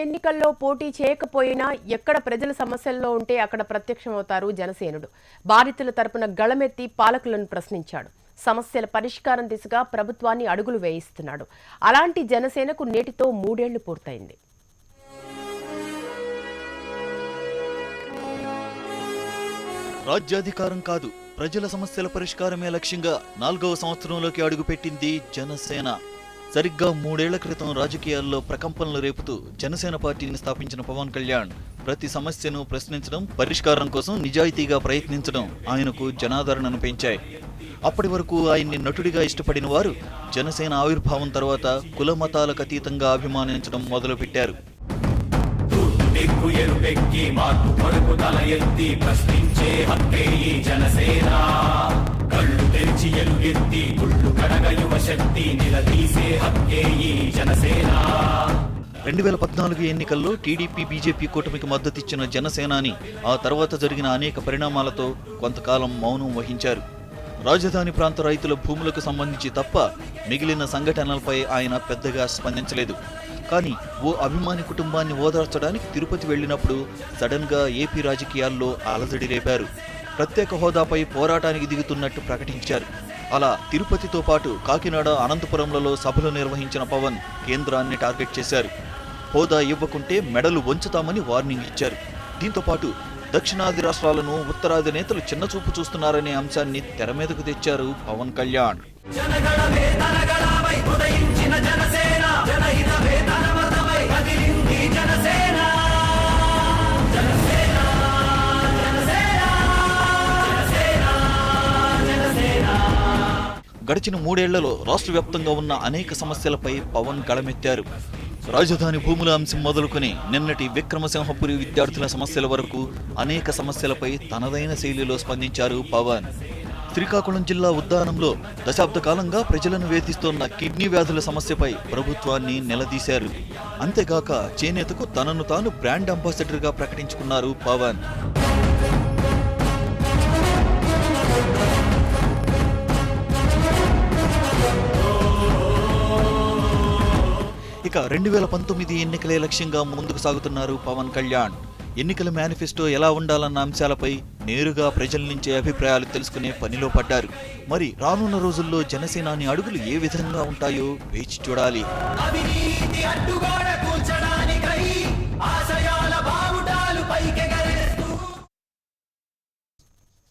ఎన్నికల్లో పోటీ చేయకపోయినా ఎక్కడ ప్రజల సమస్యల్లో ఉంటే అక్కడ ప్రత్యక్షమవుతారు జనసేనుడు. బాధితుల తరపున గళమెత్తి పాలకులను ప్రశ్నించాడు. సమస్యల పరిష్కారం దిశగా ప్రభుత్వాన్ని అడుగులు వేయిస్తున్నాడు. అలాంటి జనసేనకు నేటితో 3 ఏళ్లు పూర్తయింది. రాజ్యాధికారం కాదు, ప్రజల సమస్యల పరిష్కారమే లక్ష్యంగా 4వ సంవత్సరంలోకి అడుగుపెట్టింది జనసేన. సరిగ్గా 3 ఏళ్ల క్రితం రాజకీయాల్లో ప్రకంపనలు రేపుతూ జనసేన పార్టీని స్థాపించిన పవన్ కళ్యాణ్ ప్రతి సమస్యను ప్రశ్నించడం, పరిష్కారం కోసం నిజాయితీగా ప్రయత్నించడం ఆయనకు జనాదరణను పెంచాయి. అప్పటి వరకు ఆయన్ని నటుడిగా ఇష్టపడిన వారు జనసేన ఆవిర్భావం తర్వాత కుల మతాలకు అతీతంగా అభిమానించడం మొదలుపెట్టారు. కళ్ళు తెరిచి ఎలుగెత్తి గుళ్ళు కడగ యువ శక్తి నిలదీసే హక్కే ఈ జనసేన. 2014 ఎన్నికల్లో టీడీపీ బీజేపీ కూటమికి మద్దతిచ్చిన జనసేనాని ఆ తర్వాత జరిగిన అనేక పరిణామాలతో కొంతకాలం మౌనం వహించారు. రాజధాని ప్రాంత రైతుల భూములకు సంబంధించి తప్ప మిగిలిన సంఘటనలపై ఆయన పెద్దగా స్పందించలేదు. కానీ ఓ అభిమాని కుటుంబాన్ని ఓదార్చడానికి తిరుపతి వెళ్లినప్పుడు సడన్ గా ఏపీ రాజకీయాల్లో అలజడి రేపారు. ప్రత్యేక హోదాపై పోరాటానికి దిగుతున్నట్టు ప్రకటించారు. అలా తిరుపతితో పాటు కాకినాడ, అనంతపురంలలో సభలు నిర్వహించిన పవన్ కేంద్రాన్ని టార్గెట్ చేశారు. హోదా ఇవ్వకుంటే మెడలు వంచుతామని వార్నింగ్ ఇచ్చారు. దీంతో పాటు దక్షిణాది రాష్ట్రాలను ఉత్తరాది నేతలు చిన్నచూపు చూస్తున్నారనే అంశాన్ని తెర మీదకు తెచ్చారు పవన్ కళ్యాణ్. గడిచిన 3 ఏళ్లలో రాష్ట్ర వ్యాప్తంగా ఉన్న అనేక సమస్యలపై పవన్ గళమెత్తారు. రాజధాని భూముల అంశం మొదలుకొని నిన్నటి విక్రమసింహపురి విద్యార్థుల సమస్యల వరకు అనేక సమస్యలపై తనదైన శైలిలో స్పందించారు పవన్. శ్రీకాకుళం జిల్లా ఉద్దానంలో దశాబ్ద కాలంగా ప్రజలను వేధిస్తోన్న కిడ్నీ వ్యాధుల సమస్యపై ప్రభుత్వాన్ని నిలదీశారు. అంతేగాక చేనేతకు తనను తాను బ్రాండ్ అంబాసిడర్గా ప్రకటించుకున్నారు పవన్. ఇక 2019 ఎన్నికలే లక్ష్యంగా ముందుకు సాగుతున్నారు పవన్ కళ్యాణ్. ఎన్నికల మేనిఫెస్టో ఎలా ఉండాలన్న అంశాలపై నేరుగా ప్రజల నుంచే అభిప్రాయాలు తెలుసుకునే పనిలో పడ్డారు. మరి రానున్న రోజుల్లో జనసేనాని అడుగులు ఏ విధంగా ఉంటాయో వేచి చూడాలి.